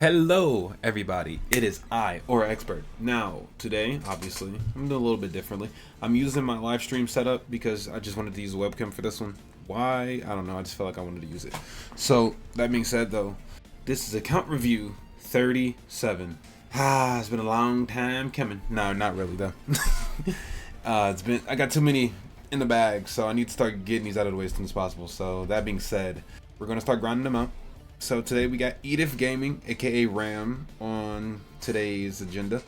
Hello, everybody. It is I, or Expert. Now, today, obviously, I'm doing a little bit differently. I'm using my live stream setup because I just wanted to use a webcam for this one. Why? I don't know. I just felt like I wanted to use it. So, that being said, though, this is account review 37. It's been a long time coming. No, not really, though. I got too many in the bag, so I need to start getting these out of the way as soon as possible. So, that being said, we're going to start grinding them out. So today we got Edith Gaming, aka Ram, on today's agenda.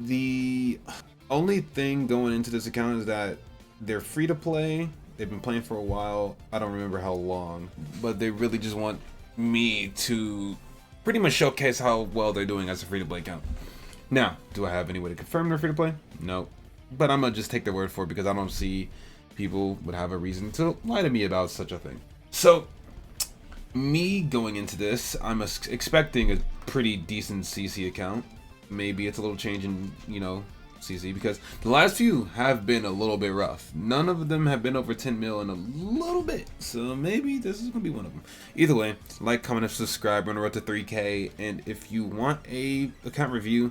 The only thing going into this account is that they're free to play. They've been playing for a while. I don't remember how long, but they really just want me to pretty much showcase how well they're doing as a free to play account. Now, do I have any way to confirm they're free to play? No, but I'm gonna just take their word for it because I don't see people would have a reason to lie to me about such a thing. So, me going into this, I'm expecting a pretty decent CC account. Maybe it's a little change in, CC, because the last few have been a little bit rough. None of them have been over 10 mil in a little bit, so maybe this is gonna be one of them. Either way, like, comment, and subscribe. We're on the road to 3K, and if you want a account review,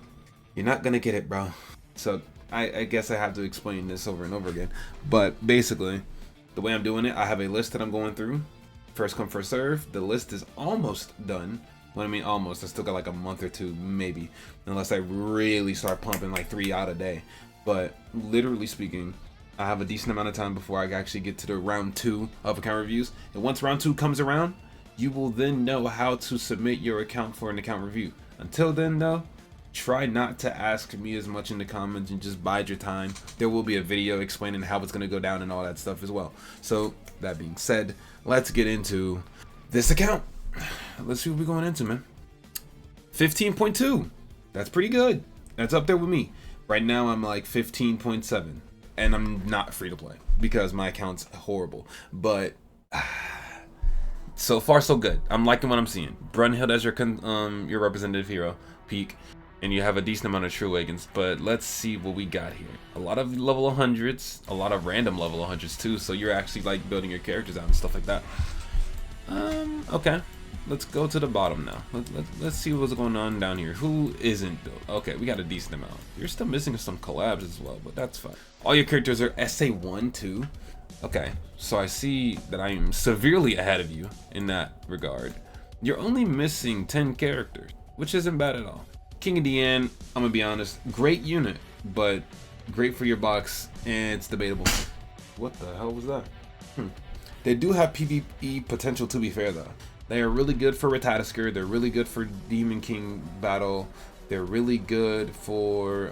you're not gonna get it, bro. So I guess I have to explain this over and over again. But basically, the way I'm doing it, I have a list that I'm going through. First come, first serve. The list is almost done. When I mean almost, I still got like a month or two, maybe, unless I really start pumping like 3 out a day. But literally speaking, I have a decent amount of time before I actually get to the round 2 of account reviews. And once round 2 comes around, you will then know how to submit your account for an account review. Until then, though, try not to ask me as much in the comments and just bide your time. There will be a video explaining how it's going to go down and all that stuff as well. So, that being said, let's get into this account. Let's see what we're going into, man. 15.2. That's pretty good. That's up there with me. Right now, I'm like 15.7. And I'm not free to play because my account's horrible. But so far, so good. I'm liking what I'm seeing. Brunhild as your representative hero, peak. And you have a decent amount of true awakens, but let's see what we got here. A lot of level 100s, a lot of random level 100s too, so you're actually like building your characters out and stuff like that. Okay, let's go to the bottom now. Let's see what's going on down here. Who isn't built? Okay, we got a decent amount. You're still missing some collabs as well, but that's fine. All your characters are SA1 too. Okay, so I see that I am severely ahead of you in that regard. You're only missing 10 characters, which isn't bad at all. King of Deanne, I'm gonna be honest, great unit, but great for your box, and it's debatable. What the hell was that? They do have PvE potential, to be fair, though. They are really good for Ratatasker, they're really good for Demon King battle, they're really good for,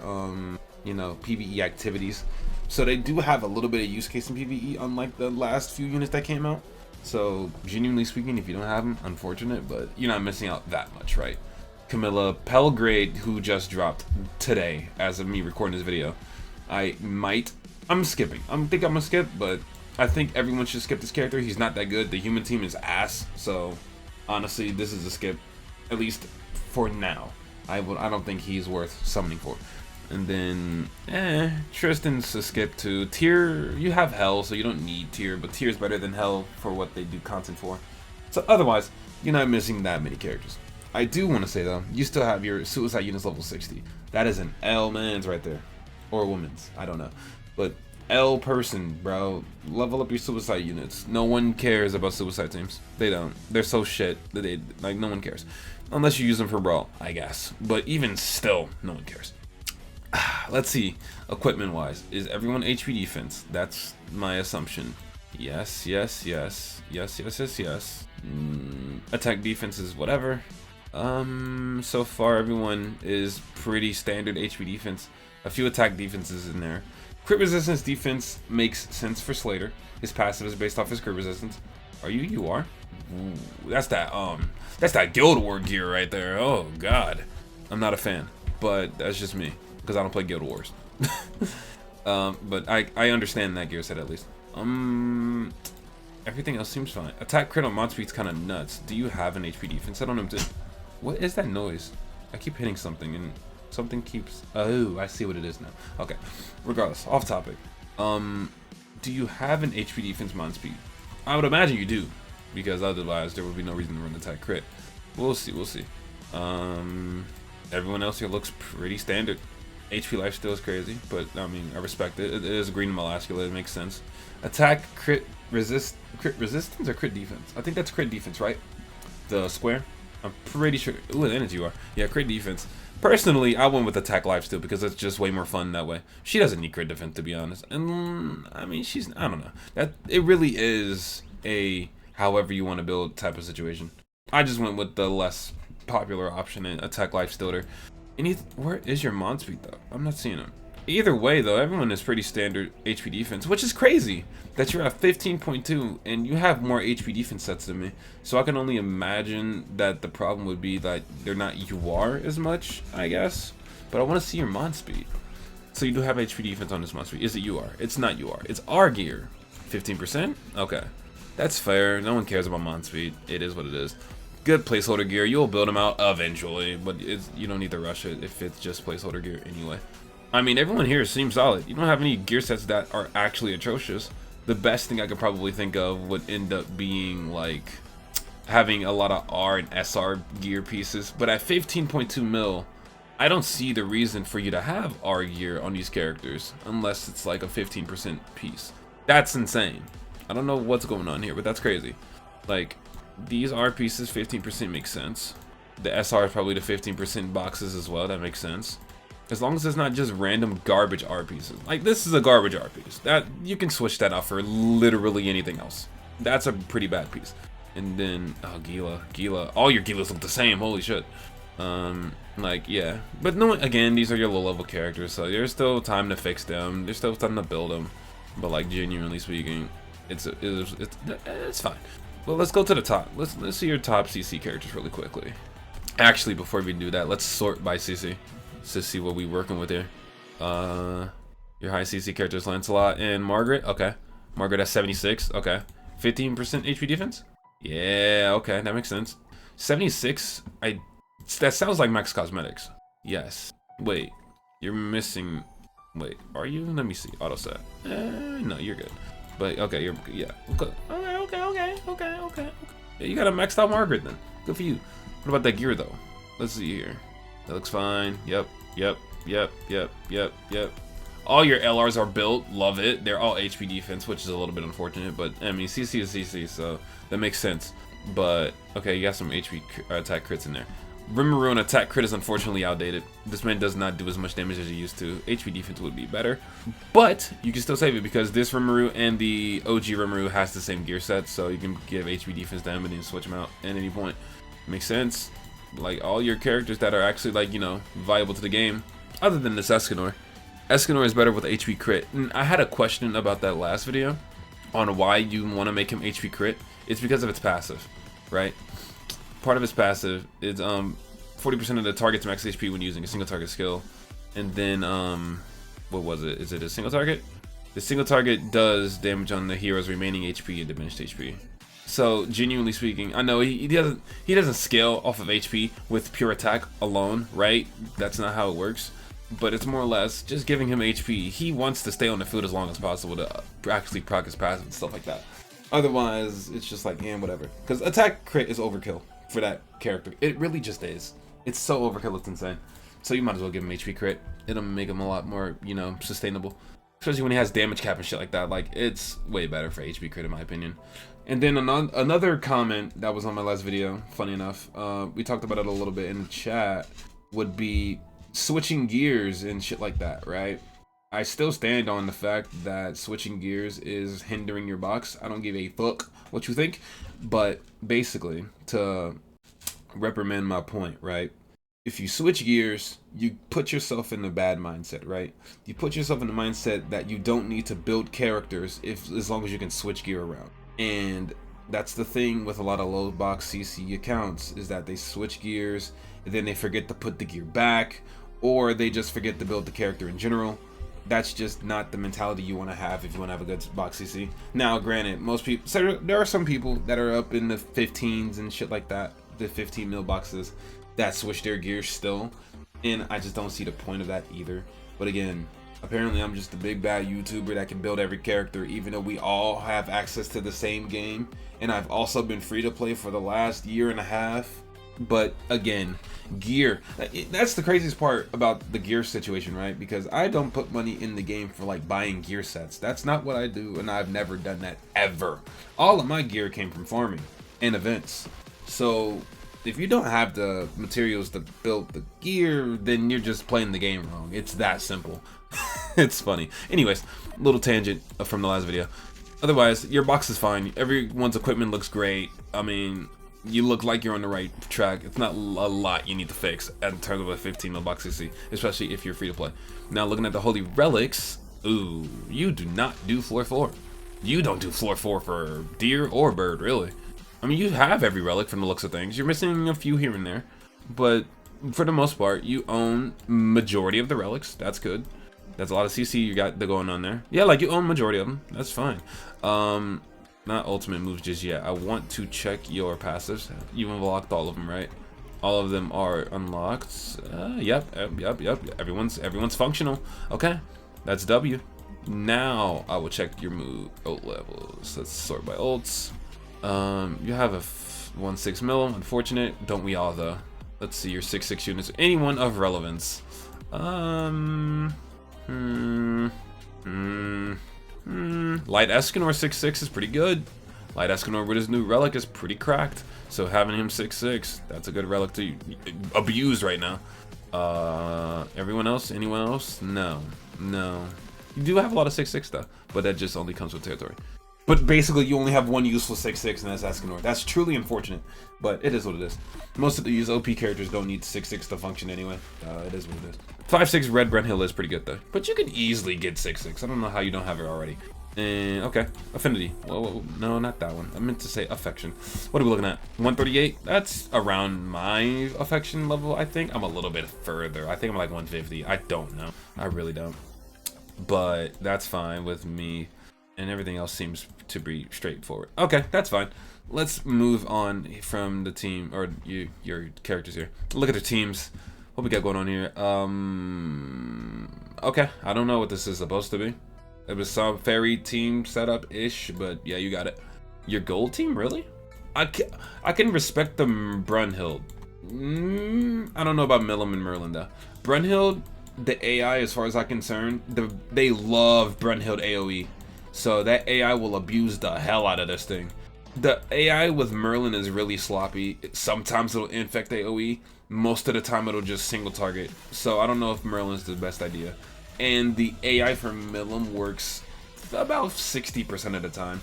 PvE activities. So they do have a little bit of use case in PvE, unlike the last few units that came out. So, genuinely speaking, if you don't have them, unfortunate, but you're not missing out that much, right? Camilla Pelgrade, who just dropped today as of me recording this video. I'm skipping. I think I'm gonna skip, but I think everyone should skip this character. He's not that good. The human team is ass, so honestly, this is a skip, at least for now. I don't think he's worth summoning for. And then, Tristan's a skip too. Tyr, you have Hell, so you don't need Tyr, but Tyr's better than Hell for what they do content for. So otherwise, you're not missing that many characters. I do want to say though, you still have your suicide units level 60. That is an L man's right there. Or woman's, I don't know. But L person, bro. Level up your suicide units. No one cares about suicide teams. They don't. They're so shit that no one cares. Unless you use them for brawl, I guess. But even still, no one cares. Let's see, equipment wise. Is everyone HP defense? That's my assumption. Yes. Attack defense is whatever. So far everyone is pretty standard HP defense. A few attack defenses in there. Crit resistance defense makes sense for Slater. His passive is based off his crit resistance. Are you? You are? Ooh, that's that Guild War gear right there. Oh god. I'm not a fan, but that's just me, because I don't play Guild Wars. But I understand that gear set at least. Everything else seems fine. Attack crit on mod speed's kind of nuts. Do you have an HP defense? I don't know. What is that noise? I keep hitting something and something keeps... Oh, I see what it is now. Okay. Regardless, off topic. Do you have an HP defense mod speed? I would imagine you do, because otherwise there would be no reason to run attack crit. We'll see. Everyone else here looks pretty standard. HP life still is crazy, but I mean, I respect it. It is green and molascular. It makes sense. Attack, crit resistance or crit defense? I think that's crit defense, right? The square. I'm pretty sure. Ooh, energy you are. Yeah, crit defense. Personally, I went with attack lifesteal because it's just way more fun that way. She doesn't need crit defense, to be honest. And I mean, I don't know. That it really is a however you want to build type of situation. I just went with the less popular option in attack lifestealer. Where is your mon speed though? I'm not seeing him. Either way though, everyone is pretty standard HP defense, which is crazy that you're at 15.2 and you have more HP defense sets than me. So I can only imagine that the problem would be that they're not UR as much, I guess. But I want to see your mon speed. So you do have HP defense on this mon speed. Is it UR? It's not UR. It's R gear. 15%? Okay. That's fair. No one cares about mon speed. It is what it is. Good placeholder gear. You'll build them out eventually, but you don't need to rush it if it's just placeholder gear anyway. I mean, everyone here seems solid. You don't have any gear sets that are actually atrocious. The best thing I could probably think of would end up being like having a lot of R and SR gear pieces, but at 15.2 mil, I don't see the reason for you to have R gear on these characters unless it's like a 15% piece. That's insane. I don't know what's going on here, but that's crazy. Like, these R pieces, 15% makes sense. The SR is probably the 15% boxes as well. That makes sense. As long as it's not just random garbage R pieces. Like, this is a garbage R piece. That you can switch that out for literally anything else. That's a pretty bad piece. And then, oh, Gila. All your Gilas look the same. Holy shit. Like, yeah. But no, again, these are your low-level characters, so there's still time to fix them. There's still time to build them. But, like, genuinely speaking, it's fine. Well, let's go to the top. Let's see your top CC characters really quickly. Actually, before we do that, let's sort by CC to see what we're working with here. Your high CC characters, Lancelot and Margaret. Okay, Margaret has 76. Okay, 15% HP defense. Yeah, okay, that makes sense. 76. That sounds like max cosmetics. Yes. Wait, you're missing. Wait, are you? Let me see. Auto set. No, you're good. But okay, yeah. Okay. Yeah, you got a maxed out Margaret then. Good for you. What about that gear though? Let's see here. That looks fine. Yep. All your LRs are built. Love it. They're all HP defense, which is a little bit unfortunate, but I mean CC is CC, so that makes sense. But okay, you got some HP attack crits in there. Rimmaroon attack crit is unfortunately outdated. This man does not do as much damage as he used to. HP defense would be better, but you can still save it because this Rimmaroon and the OG Rimmaroon has the same gear set, so you can give HP defense to him and then switch him out at any point. Makes sense. Like all your characters that are actually like, you know, viable to the game, other than this Escanor. Escanor is better with HP crit. And I had a question about that last video on why you want to make him HP crit. It's because of its passive, right? Part of his passive is 40% of the target's max HP when using a single target skill. And then what was it? Is it a single target? The single target does damage on the hero's remaining HP and diminished HP. So genuinely speaking, I know he doesn't scale off of HP with pure attack alone, right? That's not how it works. But it's more or less just giving him HP. He wants to stay on the field as long as possible to actually proc his passive and stuff like that. Otherwise, it's just like, whatever. Because attack crit is overkill for that character. It really just is. It's so overkill, it's insane. So you might as well give him HP crit. It'll make him a lot more, you know, sustainable. Especially when he has damage cap and shit like that. Like, it's way better for HP crit in my opinion. And then another comment that was on my last video, funny enough, we talked about it a little bit in the chat, would be switching gears and shit like that, right? I still stand on the fact that switching gears is hindering your box. I don't give a fuck what you think, but basically, to reprimand my point, right? If you switch gears, you put yourself in a bad mindset, right? You put yourself in the mindset that you don't need to build characters as long as you can switch gear around. And that's the thing with a lot of low box CC accounts, is that they switch gears and then they forget to put the gear back, or they just forget to build the character in general. That's just not the mentality you want to have if you want to have a good box CC. Now, granted, most people, so there are some people that are up in the 15s and shit like that, the 15 mil boxes, that switch their gears still, and I just don't see the point of that either. But again, apparently I'm just a big bad YouTuber that can build every character, even though we all have access to the same game, and I've also been free to play for the last year and a half. But again, gear, that's the craziest part about the gear situation, right? Because I don't put money in the game for like buying gear sets. That's not what I do, and I've never done that ever. All of my gear came from farming and events. So if you don't have the materials to build the gear, then you're just playing the game wrong. It's that simple. It's funny. Anyways, little tangent from the last video. Otherwise, your box is fine. Everyone's equipment looks great. I mean, you look like you're on the right track. It's not a lot you need to fix in terms of a 15 mil box CC, especially if you're free to play. Now, looking at the holy relics, ooh, you do not do floor 4. You don't do floor 4 for deer or bird, really. I mean, you have every relic from the looks of things. You're missing a few here and there, but for the most part, you own majority of the relics. That's good. That's a lot of CC you got going on there. Yeah, like you own majority of them. That's fine. Not ultimate moves just yet. I want to check your passives. You unlocked all of them, right? All of them are unlocked. Yep. Everyone's functional. Okay, that's W. Now I will check your ult levels. Let's sort by ults. You have a 1.6 mil. Unfortunate. Don't we all though? Let's see your 6.6 units. Anyone of relevance? Light Escanor 6.6 is pretty good. Light Escanor with his new relic is pretty cracked. So having him 6.6, that's a good relic to abuse right now. Everyone else? Anyone else? No. You do have a lot of 6.6 though, but that just only comes with territory. But basically, you only have one useful 6.6, and that's Escanor. That's truly unfortunate, but it is what it is. Most of these OP characters don't need 6.6 to function anyway. It is what it is. 5.6 Red Brenthill is pretty good though, but you can easily get 6.6. I don't know how you don't have it already. And okay, Affinity. Whoa, no, not that one. I meant to say Affection. What are we looking at? 138. That's around my affection level. I think I'm a little bit further. I think I'm like 150. I don't know. I really don't. But that's fine with me. And everything else seems to be straightforward. Okay, that's fine. Let's move on from the team, or your characters here. Look at their teams. What we got going on here? Okay, I don't know what this is supposed to be. It was some fairy team setup-ish, but yeah, you got it. Your gold team, really? I can respect the Brunhild. I don't know about Milim and Merlin, though. Brunhild, the AI, as far as I'm concerned, they love Brunhild AoE. So that AI will abuse the hell out of this thing. The AI with Merlin is really sloppy. Sometimes it'll infect AoE. Most of the time it'll just single target. So I don't know if Merlin's the best idea. And the AI for Milim works about 60% of the time.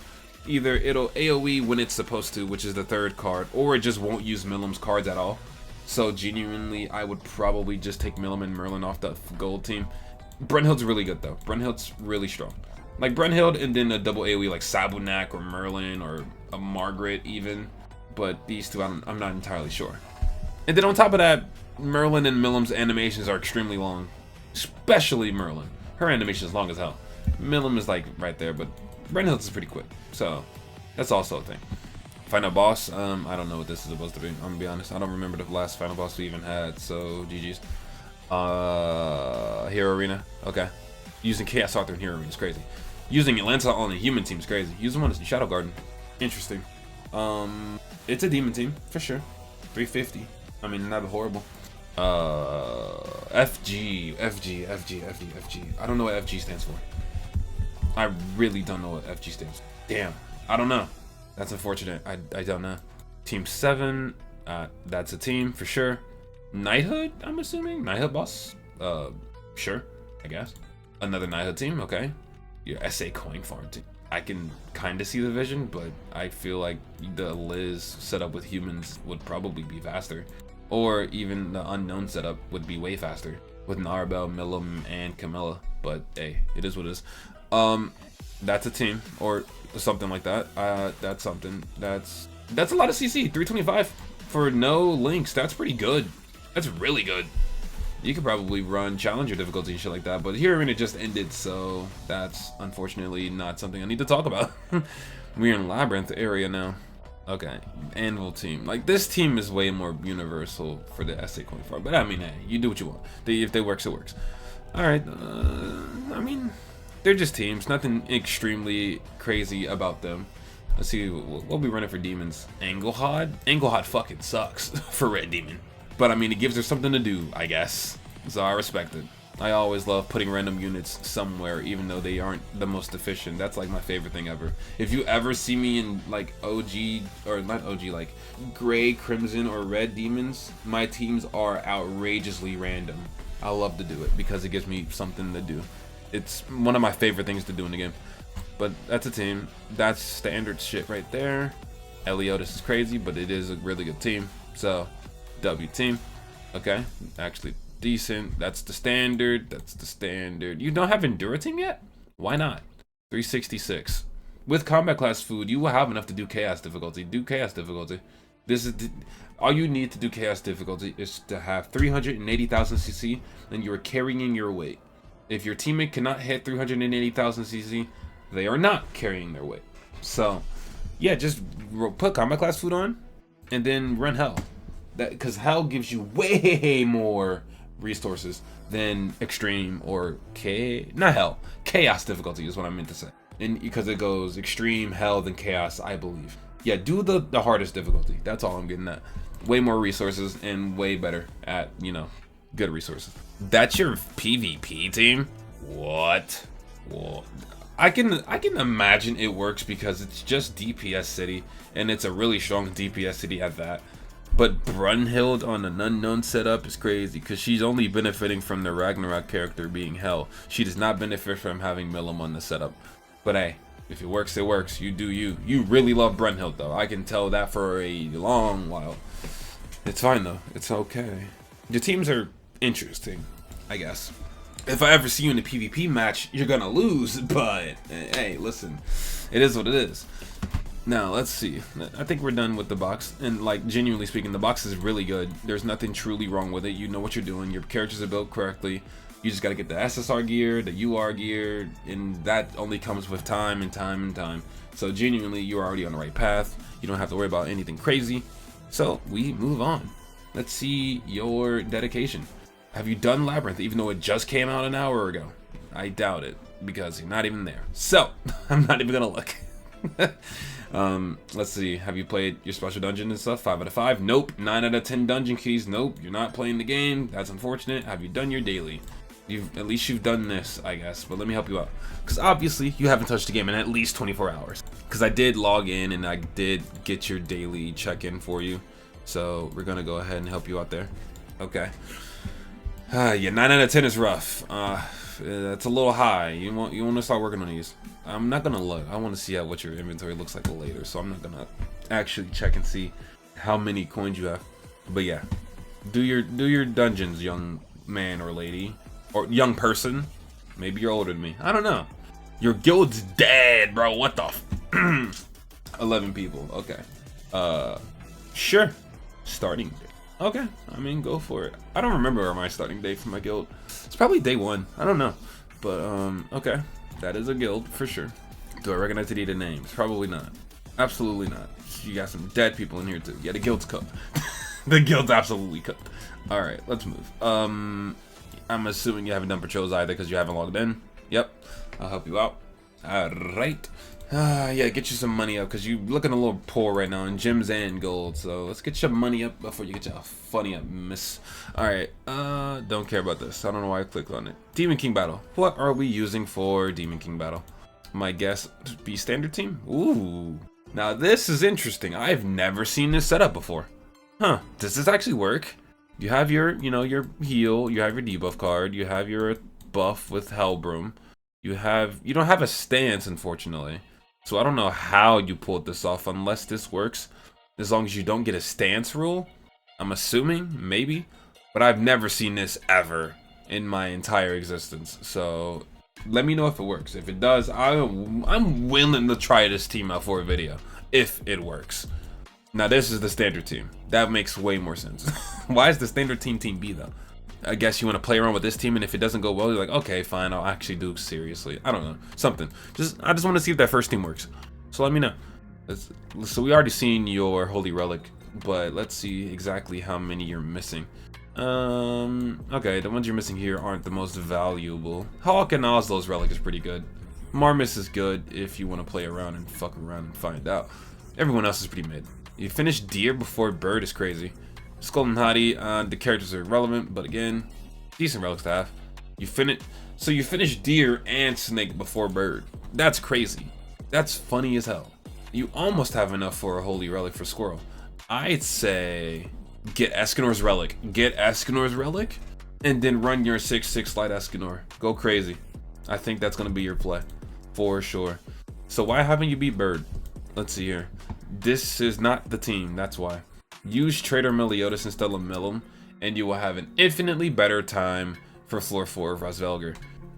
Either it'll AoE when it's supposed to, which is the third card, or it just won't use Milim's cards at all. So genuinely, I would probably just take Milim and Merlin off the gold team. Brunhild's really good though. Brunhild's really strong. Like Brunhild and then a double AoE like Sabunak or Merlin or a Margaret even. But these two, I'm not entirely sure. And then on top of that, Merlin and Milim's animations are extremely long. Especially Merlin. Her animation is long as hell. Milim is like right there, but Brunhild's is pretty quick. So that's also a thing. Final boss, I don't know what this is supposed to be. I'm gonna be honest. I don't remember the last final boss we even had, so GG's. Hero Arena, okay. Using Chaos Arthur in Hero Arena is crazy. Using Atlanta on the human team is crazy. Using one as the Shadow Garden, interesting. It's a demon team for sure. 350. I mean, not horrible. FG. I don't know what FG stands for. I really don't know what FG stands for. Damn, I don't know. That's unfortunate. I don't know. Team 7. That's a team for sure. Knighthood. I'm assuming Knighthood boss. Sure. I guess. Another Knighthood team. Okay. Your SA coin farm team. I can kind of see the vision, but I feel like the Liz setup with humans would probably be faster. Or even the unknown setup would be way faster with Narabel, Milim, and Camilla. But hey, it is what it is. That's a team or something like that. That's something. That's a lot of CC. 325 for no links. That's pretty good. That's really good. You could probably run challenger difficulty and shit like that, but Hero Arena just ended, so that's unfortunately not something I need to talk about. We're in Labyrinth area now. Okay, Anvil team. Like, this team is way more universal for the SA coin farm, but I mean, hey, you do what you want. If it works, it works. Alright, I mean, they're just teams. Nothing extremely crazy about them. Let's see what we running for demons. Anglehod? Anglehod fucking sucks for red demon. But I mean, it gives her something to do, I guess. So I respect it. I always love putting random units somewhere, even though they aren't the most efficient. That's like my favorite thing ever. If you ever see me in like OG, or not OG, like gray, crimson, or red demons, my teams are outrageously random. I love to do it because it gives me something to do. It's one of my favorite things to do in the game. But that's a team. That's standard shit right there. Eliotis is crazy, but it is a really good team. So, W team. Okay, actually decent. That's the standard. That's the standard. You don't have Endura team yet? Why not? 366. With combat class food, you will have enough to do chaos difficulty. Do chaos difficulty. This is all you need to do chaos difficulty is to have 380,000 CC, and you're carrying your weight. If your teammate cannot hit 380,000 CC, they are not carrying their weight. So, yeah, just put combat class food on, and then run hell. That because hell gives you way more resources than extreme or not hell. Chaos difficulty is what I meant to say. And because it goes extreme, hell, then chaos, I believe. Yeah, do the hardest difficulty. That's all I'm getting at. Way more resources and way better at, you know, good resources. That's your PvP team? What? Whoa. I can imagine it works because it's just DPS city, and it's a really strong DPS city at that. But Brunhild on an unknown setup is crazy because she's only benefiting from the Ragnarok character being hell. She does not benefit from having Milim on the setup. But hey, if it works, it works. You do you. You really love Brunhild though. I can tell that for a long while. It's fine though. It's okay. Your teams are interesting, I guess. If I ever see you in a PvP match, you're gonna lose, but hey, listen, it is what it is. Now, let's see. I think we're done with the box, and like, genuinely speaking, the box is really good. There's nothing truly wrong with it. You know what you're doing. Your characters are built correctly. You just gotta get the SSR gear, the UR gear, and that only comes with time and time and time. So genuinely, you're already on the right path. You don't have to worry about anything crazy. So, we move on. Let's see your dedication. Have you done Labyrinth, even though it just came out an hour ago? I doubt it, because you're not even there. So, I'm not even gonna look. Let's see. Have you played your special dungeon and stuff? 5 out of 5? Nope. 9 out of 10 dungeon keys? Nope. You're not playing the game. That's unfortunate. Have you done your daily? At least you've done this, I guess. But let me help you out. Because obviously, you haven't touched the game in at least 24 hours. Because I did log in and I did get your daily check-in for you. So, we're going to go ahead and help you out there. Okay. Yeah, 9 out of 10 is rough. That's a little high. You want to start working on these. I'm not gonna look. I want to see what your inventory looks like later, so I'm not gonna actually check and see how many coins you have. But yeah, do your dungeons, young man or lady, or young person. Maybe you're older than me. I don't know. Your guild's dead, bro. What the? 11 people. Okay. Sure. Starting day. Okay. I mean, go for it. I don't remember my starting day for my guild. It's probably day 1. I don't know. But okay. That is a guild for sure. Do I recognize any of the names? Probably not. Absolutely not. You got some dead people in here too. Yeah, the guild's cooked. The guild's absolutely cooked. All right, let's move. I'm assuming you haven't done patrols either because you haven't logged in. Yep, I'll help you out. All right. Yeah, get you some money up because you're looking a little poor right now in gems and gold. So let's get your money up before you get your funny up, miss. All right. Don't care about this. I don't know why I clicked on it. Demon King battle. What are we using for Demon King battle? My guess would be standard team. Ooh. Now this is interesting. I've never seen this setup before. Huh? Does this actually work? You have your, your heal. You have your debuff card. You have your buff with Hellbroom. You don't have a stance, unfortunately. So I don't know how you pulled this off unless this works. As long as you don't get a stance rule. I'm assuming, maybe. But I've never seen this ever in my entire existence. So let me know if it works. If it does, I'm willing to try this team out for a video. If it works. Now this is the standard team. That makes way more sense. Why is the standard team Team B though? I guess you want to play around with this team, and if it doesn't go well, you're like, okay, fine, I'll actually do seriously. I don't know, something. I just want to see if that first team works. So let me know. So we already seen your Holy Relic, but let's see exactly how many you're missing. Okay, the ones you're missing here aren't the most valuable. Hawk and Oslo's Relic is pretty good. Marmis is good if you want to play around and fuck around and find out. Everyone else is pretty mid. You finish Deer before Bird is crazy. Skull and Hottie, the characters are irrelevant, but again, decent relics to have. You finish Deer and Snake before Bird. That's crazy. That's funny as hell. You almost have enough for a Holy Relic for Squirrel. I'd say get Escanor's Relic. Get Escanor's Relic, and then run your 6/6 Light Escanor. Go crazy. I think that's gonna be your play, for sure. So why haven't you beat Bird? Let's see here. This is not the team, that's why. Use Trader Meliodas instead of Millum, and you will have an infinitely better time for floor 4 of Rosvelger.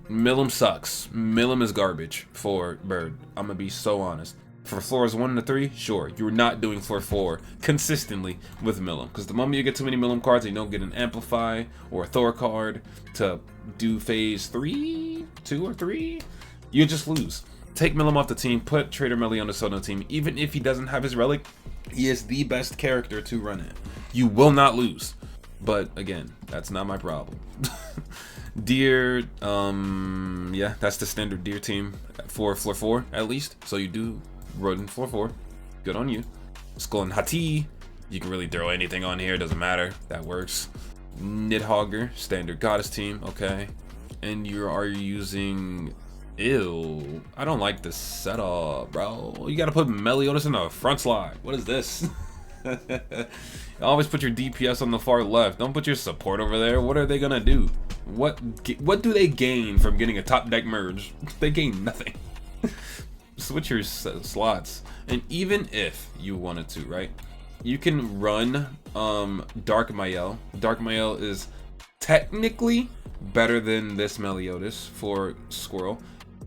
Millum sucks. Millum is garbage for Bird. I'm gonna be so honest. For floors 1 to 3, sure, you're not doing floor 4 consistently with Millum, because the moment you get too many Millum cards and you don't get an Amplify or a Thor card to do phase 3, 2 or 3, you just lose. Take Millum off the team, put Trader Meliodas on the team. Even if he doesn't have his relic, he is the best character to run it. You will not lose. But again, that's not my problem. Deer, yeah, that's the standard Deer team for floor 4 at least. So you do Rodent floor 4. Good on you. Skull and Hati, you can really throw anything on here, doesn't matter. That works. Nidhogger, standard Goddess team, okay. And you are using... Ew, I don't like this setup, bro. You gotta put Meliodas in the front slide. What is this? Always put your DPS on the far left. Don't put your support over there. What are they gonna do? What do they gain from getting a top deck merge? They gain nothing. Switch your slots. And even if you wanted to, right? You can run Dark Mael. Dark Mael is technically better than this Meliodas for Squirrel.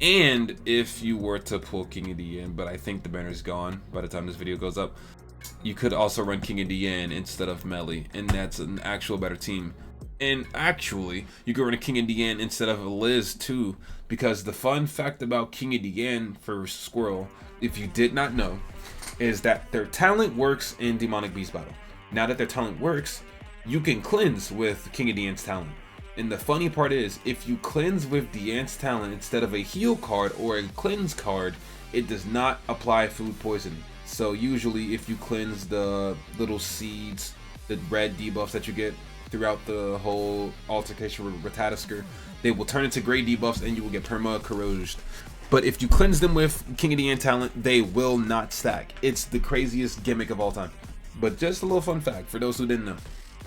And if you were to pull King of the Inn, but I think the banner's gone by the time this video goes up, you could also run King of the Inn instead of Melee, and that's an actual better team. And actually, you could run a King of the Inn instead of a Liz too, because the fun fact about King of the Inn for Squirrel, if you did not know, is that their talent works in Demonic Beast Battle. Now that their talent works, you can cleanse with King of the Inn's talent. And the funny part is, if you cleanse with the Ant's talent instead of a heal card or a cleanse card, it does not apply food poisoning. So usually if you cleanse the little seeds, the red debuffs that you get throughout the whole altercation with Ratatoskr, they will turn into gray debuffs and you will get perma corrosed. But if you cleanse them with King of the Ant talent, they will not stack. It's the craziest gimmick of all time. But just a little fun fact for those who didn't know.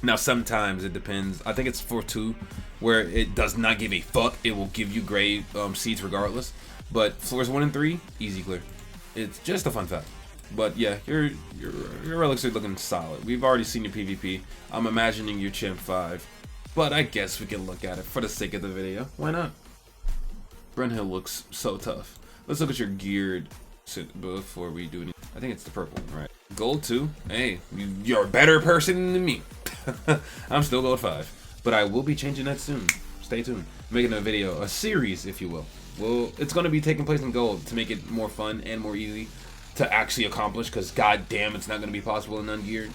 Now sometimes it depends. I think it's 4-2 where it does not give a fuck. It will give you gray seeds regardless. But floors 1 and 3, easy clear. It's just a fun fact. But yeah, your relics are looking solid. We've already seen your PvP. I'm imagining your champ 5. But I guess we can look at it for the sake of the video. Why not? Brunhill looks so tough. Let's look at your geared before we do anything. I think it's the purple one, right? Gold 2. Hey, you're a better person than me. I'm still gold 5. But I will be changing that soon. Stay tuned. Making a video, a series, if you will. Well, it's going to be taking place in gold to make it more fun and more easy to actually accomplish, because goddamn, it's not going to be possible in ungeared.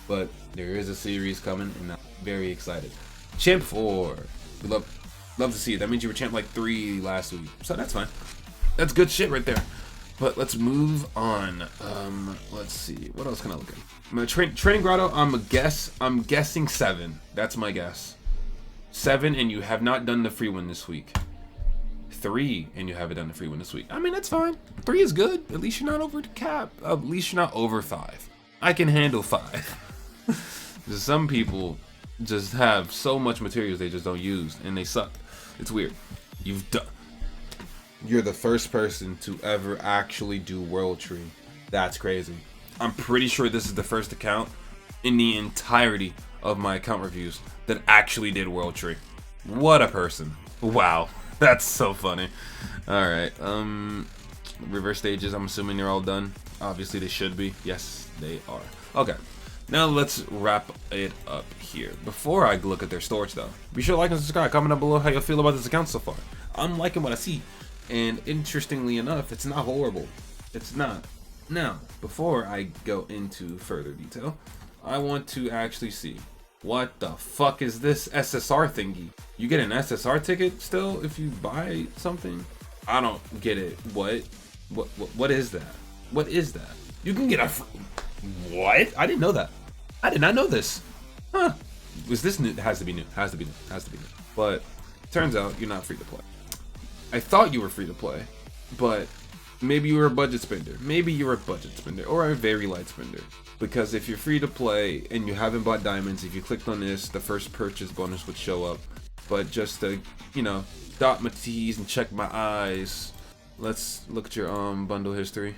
But there is a series coming, and I'm very excited. Champ 4. We love to see it. That means you were champ like 3 last week, so that's fine. That's good shit right there. But let's move on. Let's see. What else can I look at? My training grotto. I'm guessing 7. That's my guess. 7, and you have not done the free one this week. 3, and you haven't done the free one this week. I mean, that's fine. 3 is good. At least you're not over the cap. At least you're not over 5. I can handle 5. Some people just have so much materials they just don't use, and they suck. It's weird. You're the first person to ever actually do World Tree. That's crazy. I'm pretty sure this is the first account in the entirety of my account reviews that actually did World Tree. What a person. Wow. That's so funny. Alright, reverse stages, I'm assuming they're all done. Obviously they should be. Yes, they are. Okay, now let's wrap it up here. Before I look at their storage though, be sure to like and subscribe. Comment down below how you feel about this account so far. I'm liking what I see, and interestingly enough, it's not horrible. It's not. Now, before I go into further detail, I want to actually see, what the fuck is this SSR thingy? You get an SSR ticket still if you buy something? I don't get it. What is that? What is that? You can get a what? I didn't know that. I did not know this. Huh. Was this new? It has to be new. Has to be new. Has to be new. But turns out you're not free to play. I thought you were free to play, but maybe you were a budget spender. Maybe you're a budget spender or a very light spender. Because if you're free to play and you haven't bought diamonds, if you clicked on this, the first purchase bonus would show up. But just to, you know, dot my T's and check my I's, let's look at your bundle history.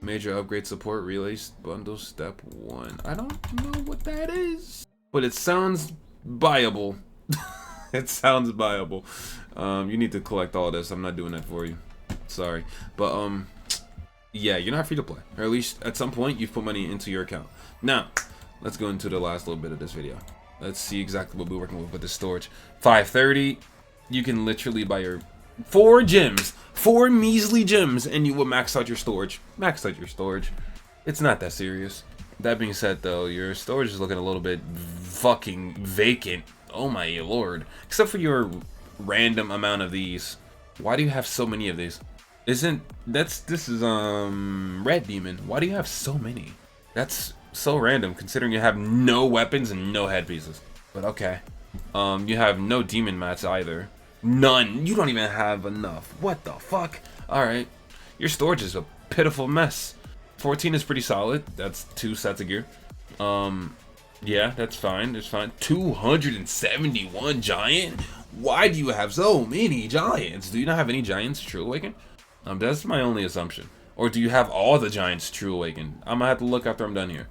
Major upgrade support relays bundle step 1. I don't know what that is, but it sounds buyable. It sounds buyable. You need to collect all this. I'm not doing that for you. Sorry, but yeah, you're not free to play, or at least at some point you've put money into your account. Now, let's go into the last little bit of this video. Let's see exactly what we're working with this storage. 530, you can literally buy your 4 gems, 4 measly gems, and you will max out your storage. Max out your storage. It's not that serious. That being said, though, your storage is looking a little bit fucking vacant. Oh my lord. Except for your random amount of these. Why do you have so many of these? This is Red Demon. Why do you have so many? That's so random considering you have no weapons and no headpieces. But okay. You have no demon mats either. None. You don't even have enough. What the fuck? Alright. Your storage is a pitiful mess. 14 is pretty solid. That's 2 sets of gear. Yeah, that's fine. That's fine. 271 giant? Why do you have so many giants? Do you not have any giants True Awaken? That's my only assumption. Or do you have all the giants True Awaken? I'm gonna have to look after I'm done here.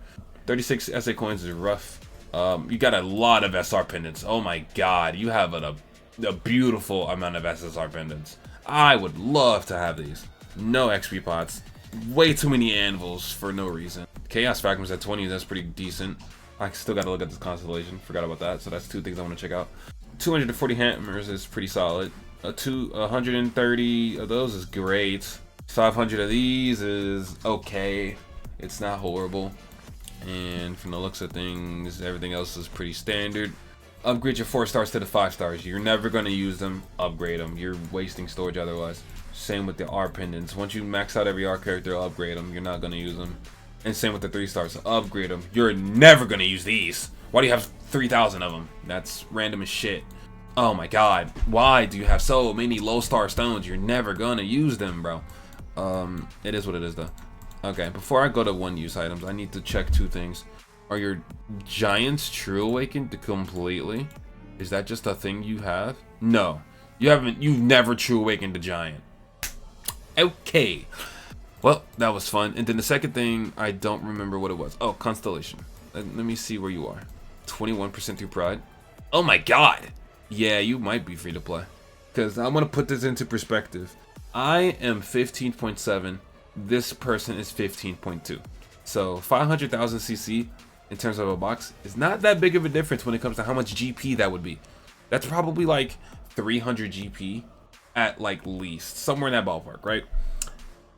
36 SA coins is rough. You got a lot of SR pendants. Oh my god, you have a beautiful amount of SSR pendants. I would love to have these. No XP pots. Way too many anvils for no reason. Chaos fragments at 20, that's pretty decent. I still gotta look at this constellation. Forgot about that. So that's 2 things I want to check out. 240 hammers is pretty solid. 130 of those is great. 500 of these is okay. It's not horrible. And from the looks of things, everything else is pretty standard. Upgrade your 4 stars to the 5 stars. You're never going to use them. Upgrade them. You're wasting storage otherwise. Same with the R pendants. Once you max out every R character, upgrade them. You're not going to use them. And same with the 3 stars. Upgrade them. You're never going to use these. Why do you have 3,000 of them? That's random as shit. Oh my god. Why do you have so many low star stones? You're never going to use them, bro. It is what it is, though. Okay, before I go to 1-use items, I need to check 2 things. Are your giants True Awakened completely? Is that just a thing you have? No. You've never True Awakened a giant. Okay. Well, that was fun. And then the second thing, I don't remember what it was. Oh, Constellation. Let me see where you are. 21% through Pride. Oh my god! Yeah, you might be free to play. Because I'm going to put this into perspective. I am 15.7. This person is 15.2. So 500,000 CC in terms of a box is not that big of a difference when it comes to how much GP that would be. That's probably like 300 GP at like least. Somewhere in that ballpark, right?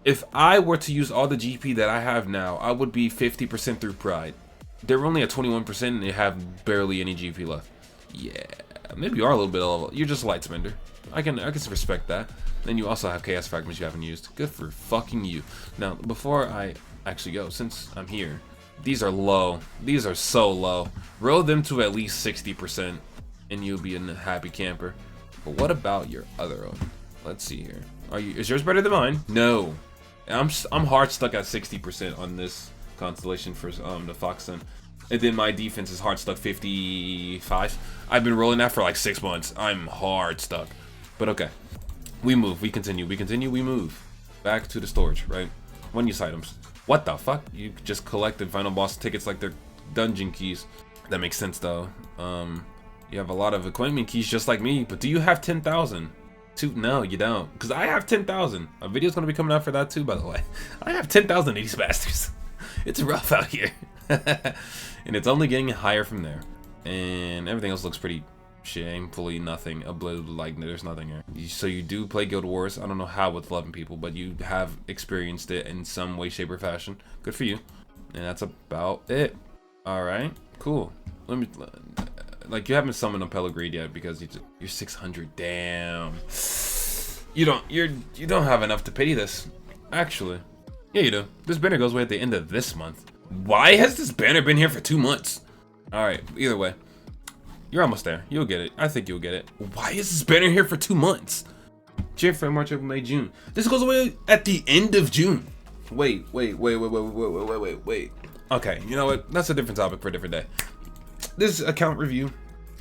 If I were to use all the GP that I have now, I would be 50% through Pride. They're only at 21% and they have barely any GP left. Yeah, maybe you are a little bit level. You're just a light spender. I can respect that. Then you also have chaos fragments you haven't used. Good for fucking you. Now, before I actually go, since I'm here, these are low. These are so low. Roll them to at least 60% and you'll be a happy camper. But what about your other own? Let's see here. Is yours better than mine? No. I'm hard stuck at 60% on this constellation for the Fox Sun. And then my defense is hard stuck 55. I've been rolling that for like 6 months. I'm hard stuck. But okay. We move, we continue, we move. Back to the storage, right? 1-use items. What the fuck? You just collected final boss tickets like they're dungeon keys. That makes sense though. You have a lot of equipment keys just like me, but do you have 10,000? No, you don't. Because I have 10,000. A video's gonna be coming out for that too, by the way. I have 10,000 of these bastards. It's rough out here. And it's only getting higher from there. And everything else looks pretty shamefully nothing. Like there's nothing here. So you do play Guild Wars. I don't know how with 11 people, but you have experienced it in some way, shape, or fashion. Good for you. And that's about it. Alright, cool. Let me... Like, you haven't summoned a Pellegrini yet because you're 600. Damn. You don't have enough to pay this. Actually, yeah, you do. This banner goes away at the end of this month. Why has this banner been here for 2 months? All right, either way, you're almost there. You'll get it. I think you'll get it. Why is this banner here for 2 months? January, February, March, April, May, June. This goes away at the end of June. Wait. Okay, you know what? That's a different topic for a different day. This account review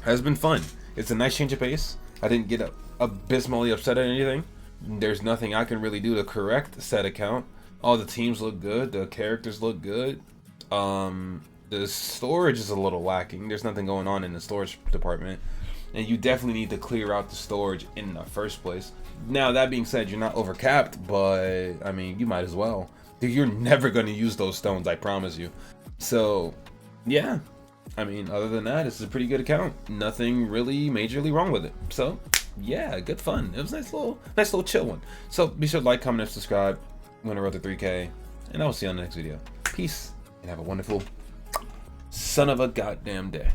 has been fun. It's a nice change of pace. I didn't get abysmally upset at anything. There's nothing I can really do to correct said account. All the teams look good. The characters look good. The storage is a little lacking. There's nothing going on in the storage department. And you definitely need to clear out the storage in the first place. Now, that being said, you're not overcapped, but, I mean, you might as well. You're never going to use those stones, I promise you. So, yeah. I mean, other than that, it's a pretty good account. Nothing really majorly wrong with it. So, yeah, good fun. It was a nice little chill one. So, be sure to like, comment, and subscribe. I'm going to road to 3K. And I will see you on the next video. Peace, and have a wonderful son of a goddamn day.